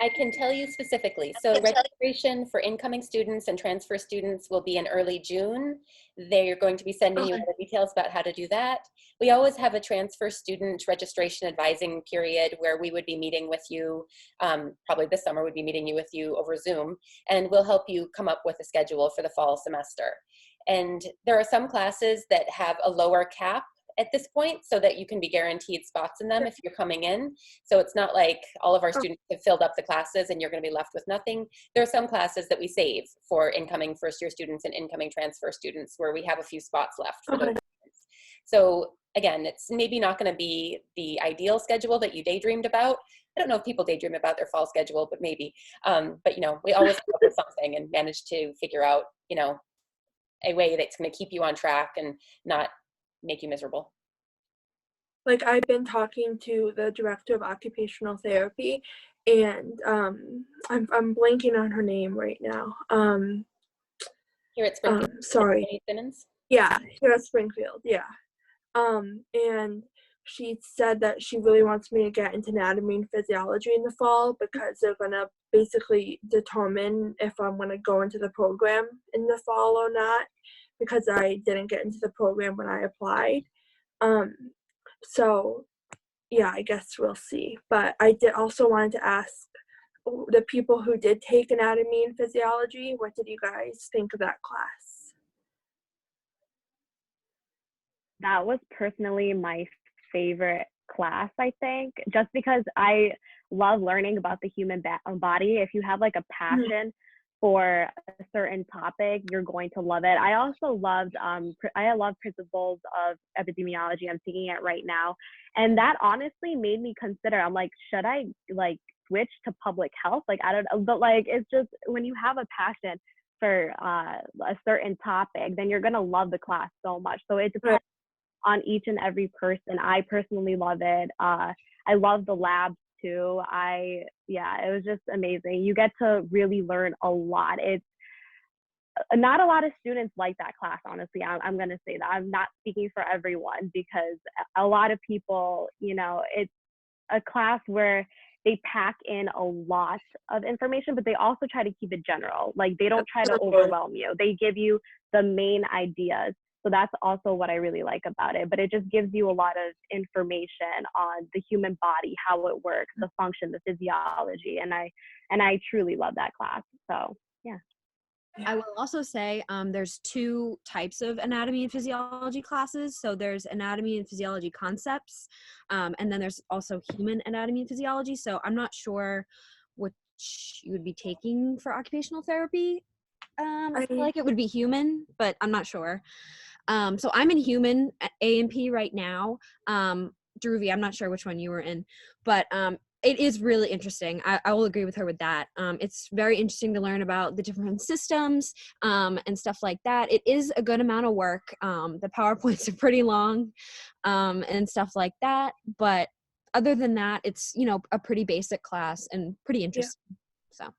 I can tell you specifically. So registration for incoming students and transfer students will be in early June. They're going to be sending you all the details about how to do that. We always have a transfer student registration advising period where we would be meeting with you, probably this summer we'd be meeting with you over Zoom, and we'll help you come up with a schedule for the fall semester. And there are some classes that have a lower cap at this point so that you can be guaranteed spots in them if you're coming in. So it's not like all of our students have filled up the classes and you're going to be left with nothing. There are some classes that we save for incoming first year students and incoming transfer students where we have a few spots left for those students. So again, it's maybe not going to be the ideal schedule that you daydreamed about. I don't know if people daydream about their fall schedule, but maybe. But you know, we always come up with something and manage to figure out, you know, a way that's going to keep you on track and not make you miserable. Like, I've been talking to the director of occupational therapy, and I'm blanking on her name right now. Here at Springfield. Sorry. Simmons? Yeah, here at Springfield. Yeah. And she said that she really wants me to get into anatomy and physiology in the fall because they're gonna basically determine if I'm gonna go into the program in the fall or not, because I didn't get into the program when I applied. So yeah, I guess we'll see. But I did also wanted to ask the people who did take anatomy and physiology, what did you guys think of that class? That was personally my favorite class, I think, just because I love learning about the human body. If you have like a passion for a certain topic, you're going to love it. I also loved, I love principles of epidemiology. I'm taking it right now. And that honestly made me consider, I'm like, should I like switch to public health? Like, I don't know, but like, it's just when you have a passion for a certain topic, then you're going to love the class so much. So it depends on each and every person. I personally love it. I love the labs too. Yeah, it was just amazing. You get to really learn a lot. It's not a lot of students like that class, honestly. I'm going to say that. I'm not speaking for everyone because a lot of people, you know, it's a class where they pack in a lot of information, but they also try to keep it general. Like, they don't try to overwhelm you. They give you the main ideas. So that's also what I really like about it. But it just gives you a lot of information on the human body, how it works, the function, the physiology. And I truly love that class. So yeah. I will also say there's two types of anatomy and physiology classes. So there's anatomy and physiology concepts, and then there's also human anatomy and physiology. So I'm not sure which you would be taking for occupational therapy. I feel like it would be human, but I'm not sure. So I'm in human A&P right now. Dhruvi, I'm not sure which one you were in, but it is really interesting. I will agree with her with that. It's very interesting to learn about the different systems and stuff like that. It is a good amount of work. The PowerPoints are pretty long and stuff like that. But other than that, it's, you know, a pretty basic class and pretty interesting. Yeah. So.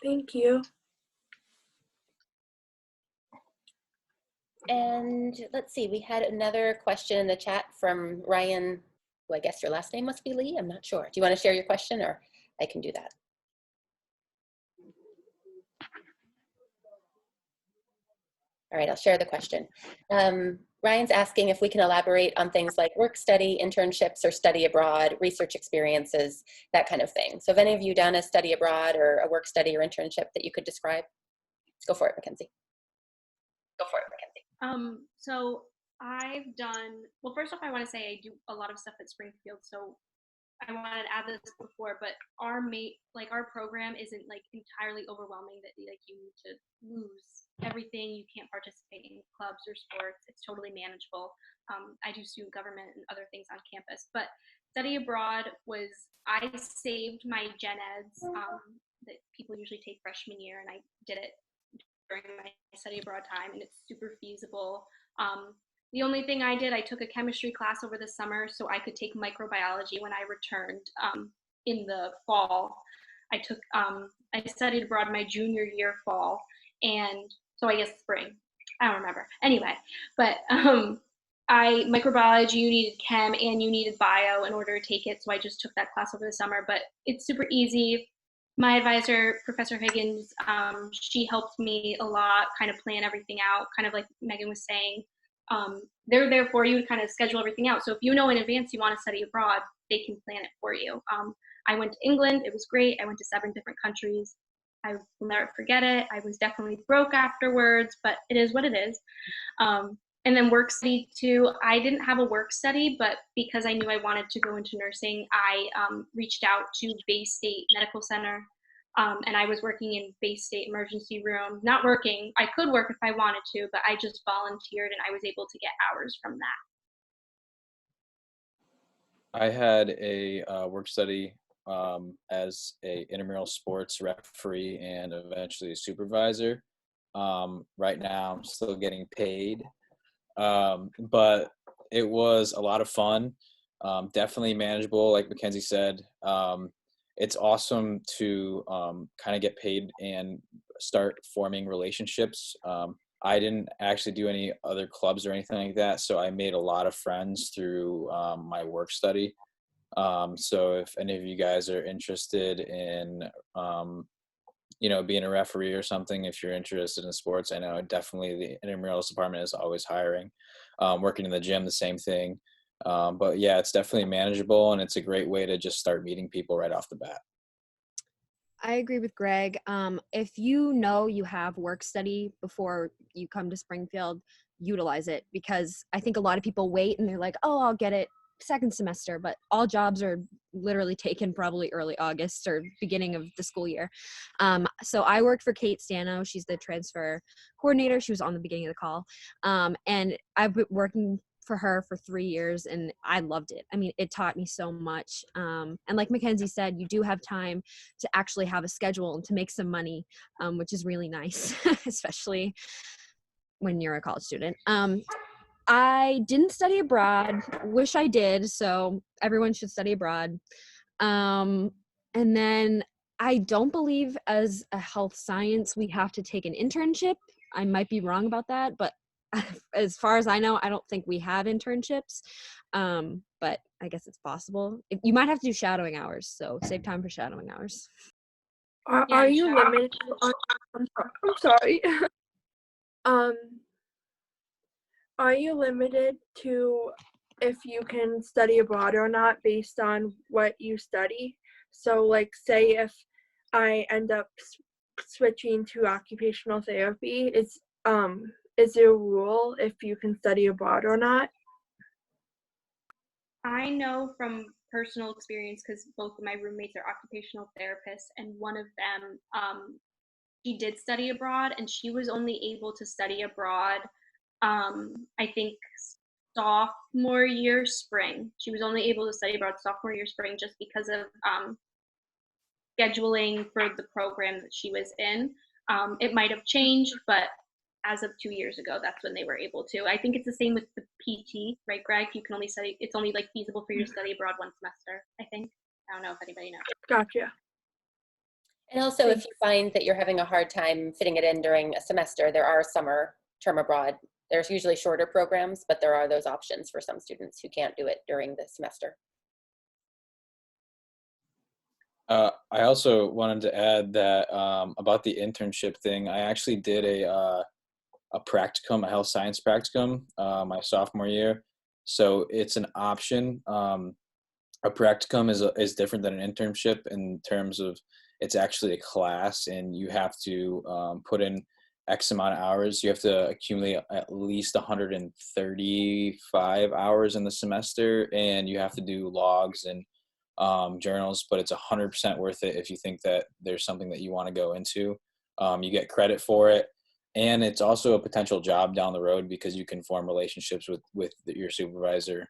Thank you. And let's see, we had another question in the chat from Ryan. Well, I guess your last name must be Lee. I'm not sure. Do you want to share your question, or I can do that? All right, I'll share the question. Ryan's asking if we can elaborate on things like work study, internships, or study abroad, research experiences, that kind of thing. So have any of you done a study abroad or a work study or internship that you could describe? Go for it, Mackenzie. Go for it, Mackenzie. So I've done, well, first off, I want to say I do a lot of stuff at Springfield. So I wanted to add this before, but our program isn't like entirely overwhelming that like you need to lose everything. You can't participate in clubs or sports. It's totally manageable. I do student government and other things on campus, but study abroad was, I saved my gen eds that people usually take freshman year, and I did it during my study abroad time, and it's super feasible. The only thing I did, I took a chemistry class over the summer so I could take microbiology when I returned in the fall. I studied abroad my junior year fall, and so I guess spring. I don't remember. Anyway, but microbiology, you needed chem and you needed bio in order to take it. So I just took that class over the summer, but it's super easy. My advisor, Professor Higgins, she helped me a lot, kind of plan everything out, kind of like Megan was saying. They're there for you to kind of schedule everything out. So if you know in advance you want to study abroad, they can plan it for you. I went to England. It was great. I went to 7 different countries. I will never forget it. I was definitely broke afterwards, but it is what it is. And then work study too. I didn't have a work study, but because I knew I wanted to go into nursing, I reached out to Bay State Medical Center, and I was working in Bay State emergency room. Not working. I could work if I wanted to, but I just volunteered, and I was able to get hours from that. I had a work study as a intramural sports referee and eventually a supervisor. Right now, I'm still getting paid, but it was a lot of fun. Definitely manageable, like Mackenzie said. It's awesome to kind of get paid and start forming relationships. I didn't actually do any other clubs or anything like that, so I made a lot of friends through my work study. So if any of you guys are interested in, being a referee or something, if you're interested in sports, I know definitely the intramurals department is always hiring. Working in the gym, the same thing. But yeah, it's definitely manageable, and it's a great way to just start meeting people right off the bat. I agree with Greg. If you know you have work study before you come to Springfield, utilize it, because I think a lot of people wait and they're like, oh, I'll get it second semester, but all jobs are literally taken probably early August or beginning of the school year. So I worked for Kate Stano. She's the transfer coordinator. She was on the beginning of the call. And I've been working for her for 3 years, and I loved it. I mean, it taught me so much. And like Mackenzie said, you do have time to actually have a schedule and to make some money, which is really nice, especially when you're a college student. I didn't study abroad. Wish I did. So everyone should study abroad. And then I don't believe as a health science we have to take an internship. I might be wrong about that, but as far as I know, I don't think we have internships. But I guess it's possible. You might have to do shadowing hours, so save time for shadowing hours. Are you limited? I'm sorry. Are you limited to if you can study abroad or not based on what you study? So, like, say if I end up switching to occupational therapy, is there a rule if you can study abroad or not? I know from personal experience, because both of my roommates are occupational therapists, and one of them, she did study abroad, and she was only able to study abroad, I think sophomore year spring. She was only able to study abroad sophomore year spring just because of scheduling for the program that she was in. It might have changed, but as of 2 years ago, that's when they were able to. I think it's the same with the PT, right, Greg? You can only study, it's only like feasible for you to study abroad 1 semester, I think. I don't know if anybody knows. Gotcha. And also, if you find that you're having a hard time fitting it in during a semester, there are summer term abroad. There's usually shorter programs, but there are those options for some students who can't do it during the semester. I also wanted to add that about the internship thing, I actually did a practicum, a health science practicum, my sophomore year. So it's an option. A practicum is different than an internship in terms of it's actually a class, and you have to put in X amount of hours. You have to accumulate at least 135 hours in the semester, and you have to do logs and journals, but it's 100% worth it if you think that there's something that you want to go into. You get credit for it, and it's also a potential job down the road because you can form relationships with your supervisor,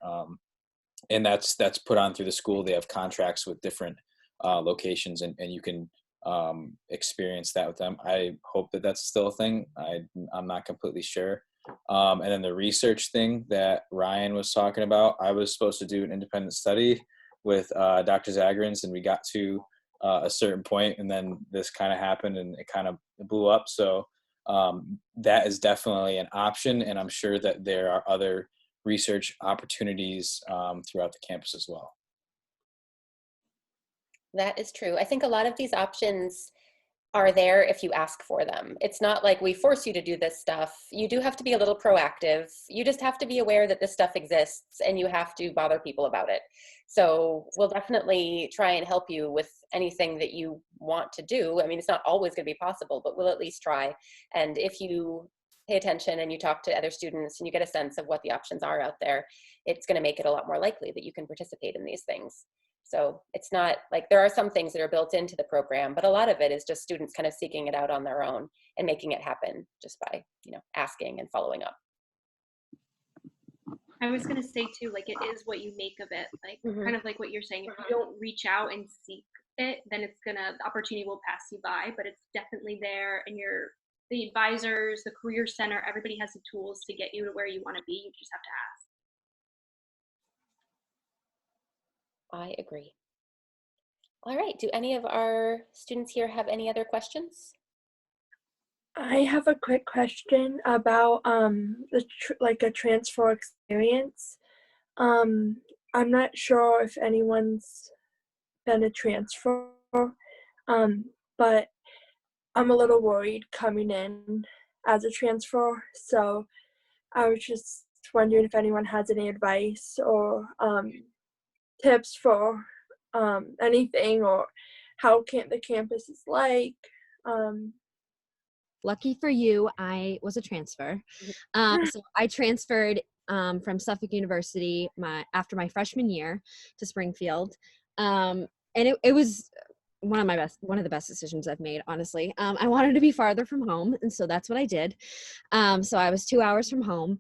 and that's put on through the school. They have contracts with different locations, and you can experience that with them. I hope that that's still a thing. I'm not completely sure. And then the research thing that Ryan was talking about, I was supposed to do an independent study with Dr. Zagrins, and we got to a certain point, and then this kind of happened, and it kind of blew up. So that is definitely an option, and I'm sure that there are other research opportunities throughout the campus as well. That is true. I think a lot of these options are there if you ask for them. It's not like we force you to do this stuff. You do have to be a little proactive. You just have to be aware that this stuff exists and you have to bother people about it. So we'll definitely try and help you with anything that you want to do. I mean, it's not always going to be possible, but we'll at least try. And if you pay attention and you talk to other students and you get a sense of what the options are out there, it's going to make it a lot more likely that you can participate in these things. So it's not like, there are some things that are built into the program, but a lot of it is just students kind of seeking it out on their own and making it happen just by, you know, asking and following up. I was gonna say too, like, it is what you make of it, like kind of like what you're saying. If you don't reach out and seek it, then the opportunity will pass you by, but it's definitely there, and the advisors, the career center, everybody has the tools to get you to where you want to be. You just have to ask. I agree. All right, do any of our students here have any other questions? I have a quick question about like a transfer experience. I'm not sure if anyone's been a transfer, but I'm a little worried coming in as a transfer. So I was just wondering if anyone has any advice or tips for anything, or how the campus is like. Lucky for you, I was a transfer. So I transferred from Suffolk University after my freshman year to Springfield. And it was one of the best decisions I've made, honestly. I wanted to be farther from home, and so that's what I did. So I was 2 hours from home.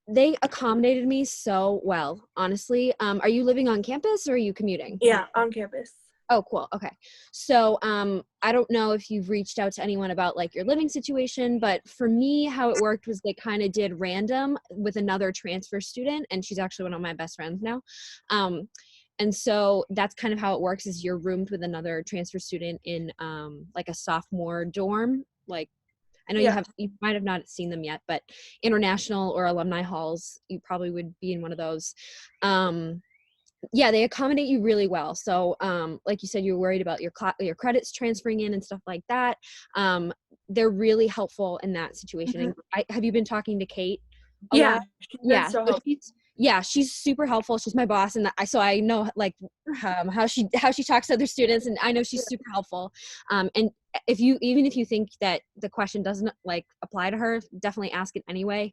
They accommodated me so well, honestly. Are you living on campus or are you commuting? Yeah, on campus. Oh, cool. Okay. So I don't know if you've reached out to anyone about like your living situation, but for me, how it worked was they kind of did random with another transfer student, and she's actually one of my best friends now. And so that's kind of how it works, is you're roomed with another transfer student in like a sophomore dorm. Like, I know you might have not seen them yet, but international or alumni halls, you probably would be in one of those. Yeah, they accommodate you really well. So like you said, you're worried about your credits transferring in and stuff like that. They're really helpful in that situation. And have you been talking to Kate a lot? Yeah. She's super helpful. She's my boss, and so I know like how she talks to other students, and I know she's super helpful. And even if you think that the question doesn't like apply to her, definitely ask it anyway.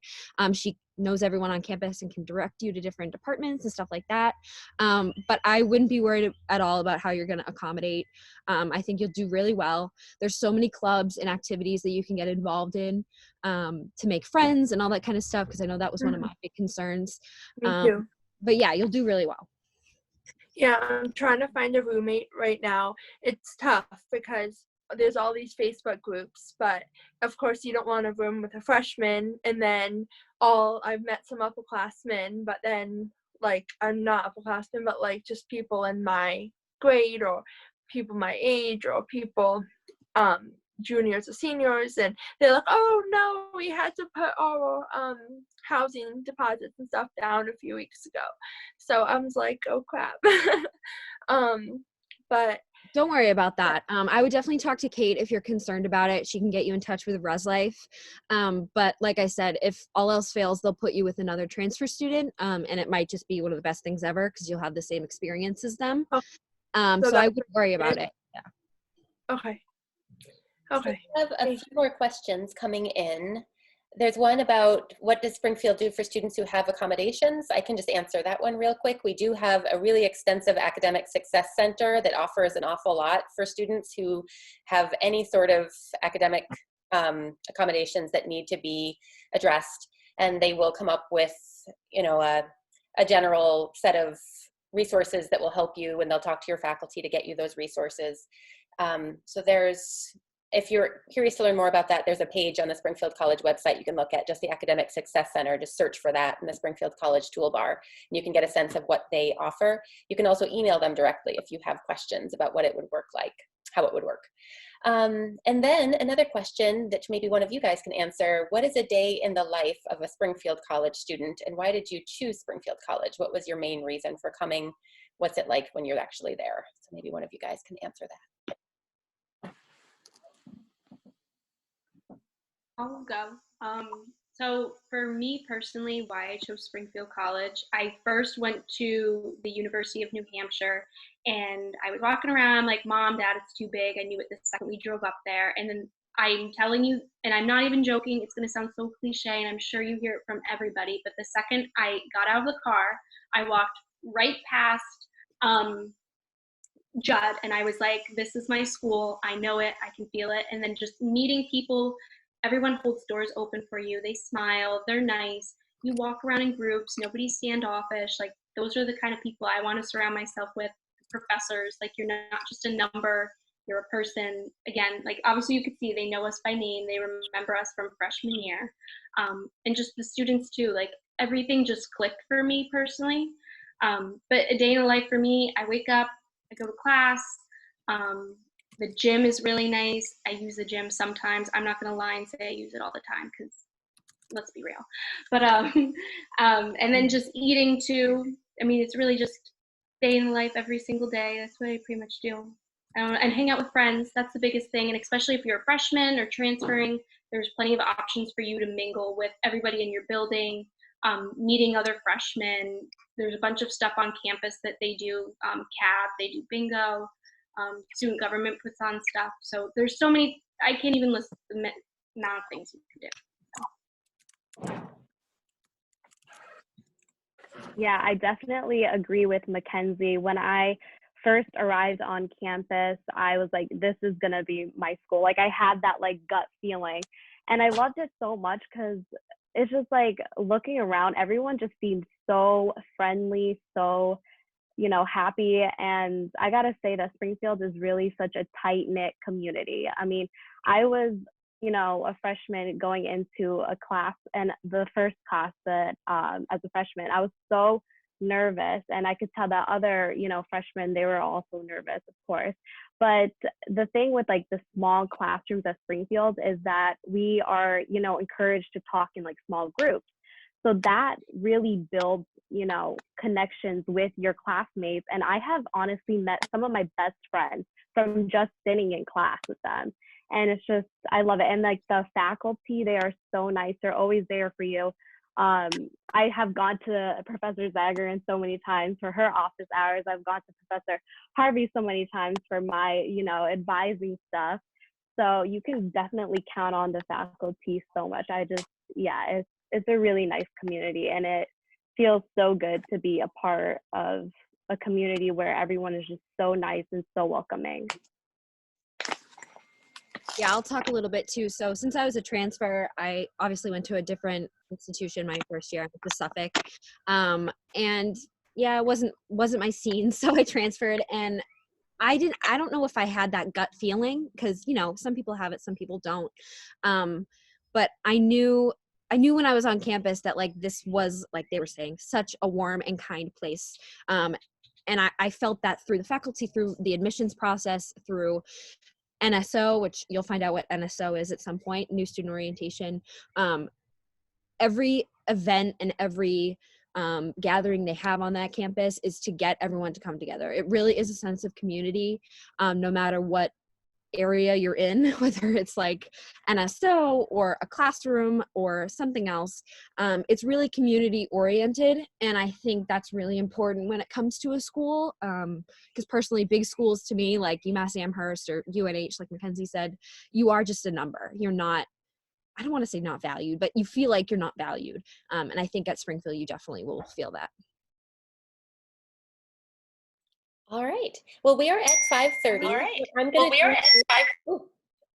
She knows everyone on campus and can direct you to different departments and stuff like that. But I wouldn't be worried at all about how you're going to accommodate. I think you'll do really well. There's so many clubs and activities that you can get involved in to make friends and all that kind of stuff, because I know that was one of my big concerns. Me too. But yeah, you'll do really well. Yeah, I'm trying to find a roommate right now. It's tough because there's all these Facebook groups, but of course you don't want to room with a freshman, and then I've met some upperclassmen, but then like I'm not upperclassmen, but like just people in my grade or people my age or people juniors or seniors, and they're like, oh no, we had to put our housing deposits and stuff down a few weeks ago. So I was like, oh crap. But don't worry about that. I would definitely talk to Kate if you're concerned about it. She can get you in touch with ResLife. But like I said, if all else fails, they'll put you with another transfer student, and it might just be one of the best things ever because you'll have the same experience as them. So I wouldn't worry about it. Yeah. Okay. So we have a few more questions coming in. There's one about what does Springfield do for students who have accommodations? I can just answer that one real quick. We do have a really extensive academic success center that offers an awful lot for students who have any sort of academic accommodations that need to be addressed. And they will come up with, you know, a general set of resources that will help you, and they'll talk to your faculty to get you those resources. So if you're curious to learn more about that, there's a page on the Springfield College website you can look at, just the Academic Success Center. Just search for that in the Springfield College toolbar, and you can get a sense of what they offer. You can also email them directly if you have questions about what it would work like, how it would work. And then another question that maybe one of you guys can answer: what is a day in the life of a Springfield College student, and why did you choose Springfield College? What was your main reason for coming? What's it like when you're actually there? So maybe one of you guys can answer that. I'll go. So for me personally, why I chose Springfield College, I first went to the University of New Hampshire, and I was walking around like, Mom, Dad, it's too big. I knew it the second we drove up there. And then I'm telling you, and I'm not even joking, it's going to sound so cliche, and I'm sure you hear it from everybody, but the second I got out of the car, I walked right past Judd, and I was like, this is my school. I know it. I can feel it. And then just meeting people, everyone holds doors open for you. They smile. They're nice. You walk around in groups. Nobody's standoffish. Like, those are the kind of people I want to surround myself with. Professors, like, you're not just a number. You're a person. Again, like, obviously you could see they know us by name. They remember us from freshman year. And just the students too. Like, everything just clicked for me personally. But a day in the life for me, I wake up, I go to class. The gym is really nice. I use the gym sometimes. I'm not gonna lie and say I use it all the time, because let's be real. But and then just eating too. I mean, it's really just day in life every single day. That's what I pretty much do. And hang out with friends. That's the biggest thing. And especially if you're a freshman or transferring, there's plenty of options for you to mingle with everybody in your building, meeting other freshmen. There's a bunch of stuff on campus that they do, CAB, they do bingo, student government puts on stuff. So there's so many, I can't even list the amount of things you can do. Yeah, I definitely agree with Mackenzie. When I first arrived on campus, I was like, this is going to be my school. Like, I had that like gut feeling, and I loved it so much because it's just like looking around, everyone just seemed so friendly, so, you know, happy. And I gotta say that Springfield is really such a tight-knit community. I mean, I was, you know, a freshman going into a class, and the first class that as a freshman, I was so nervous, and I could tell that other, you know, freshmen, they were also nervous, of course. But the thing with like the small classrooms at Springfield is that we are, you know, encouraged to talk in like small groups. So that really builds, you know, connections with your classmates. And I have honestly met some of my best friends from just sitting in class with them. And it's just, I love it. And like the faculty, they are so nice. They're always there for you. I have gone to Professor Zagarin so many times for her office hours. I've gone to Professor Harvey so many times for my, you know, advising stuff. So you can definitely count on the faculty so much. Yeah, it's a really nice community, and it feels so good to be a part of a community where everyone is just so nice and so welcoming. Yeah, I'll talk a little bit too. So since I was a transfer, I obviously went to a different institution my first year. I went to Suffolk. And yeah, it wasn't my scene, so I transferred, and I don't know if I had that gut feeling, because, you know, some people have it, some people don't. But I knew when I was on campus that like this was, like they were saying, such a warm and kind place. And I felt that through the faculty, through the admissions process, through NSO, which you'll find out what NSO is at some point, new student orientation. Every event and every gathering they have on that campus is to get everyone to come together. It really is a sense of community, no matter what area you're in, whether it's like NSO or a classroom or something else. It's really community oriented, and I think that's really important when it comes to a school, because personally, big schools to me, like UMass Amherst or UNH, like Mackenzie said, you are just a number. You're not, I don't want to say not valued, but you feel like you're not valued. And I think at Springfield, you definitely will feel that. All right. Well, we are at 5:30. All right. Well, we are at 5. Ooh,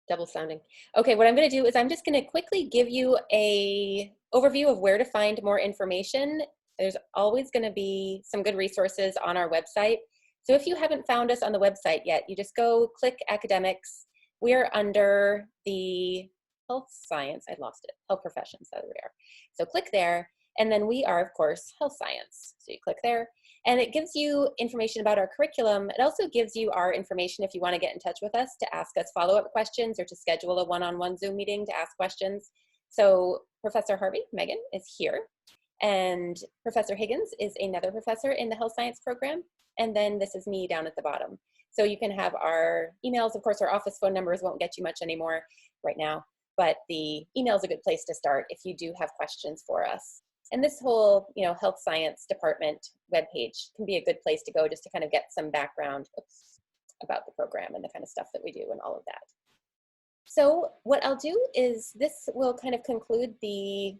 double sounding. Okay, what I'm going to do is I'm just going to quickly give you a overview of where to find more information. There's always going to be some good resources on our website. So if you haven't found us on the website yet, you just go click academics. We are under the health science, I lost it, health professions, there we are. So click there, And then we are, of course, health science. So you click there, and it gives you information about our curriculum. It also gives you our information if you want to get in touch with us to ask us follow-up questions or to schedule a one-on-one Zoom meeting to ask questions. So Professor Harvey, Megan, is here. And Professor Higgins is another professor in the health science program. And then this is me down at the bottom. So you can have our emails. Of course, our office phone numbers won't get you much anymore right now, but the email is a good place to start if you do have questions for us. And this whole, health science department webpage can be a good place to go just to kind of get some background about the program and the kind of stuff that we do and all of that. So what I'll do is this will kind of conclude the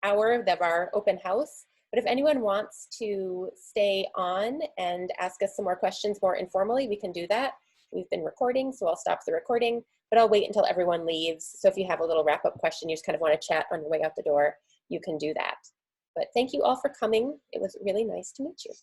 hour of our open house. But if anyone wants to stay on and ask us some more questions more informally, we can do that. We've been recording, so I'll stop the recording, but I'll wait until everyone leaves. So if you have a little wrap-up question, you just kind of want to chat on your way out the door, you can do that. But thank you all for coming. It was really nice to meet you.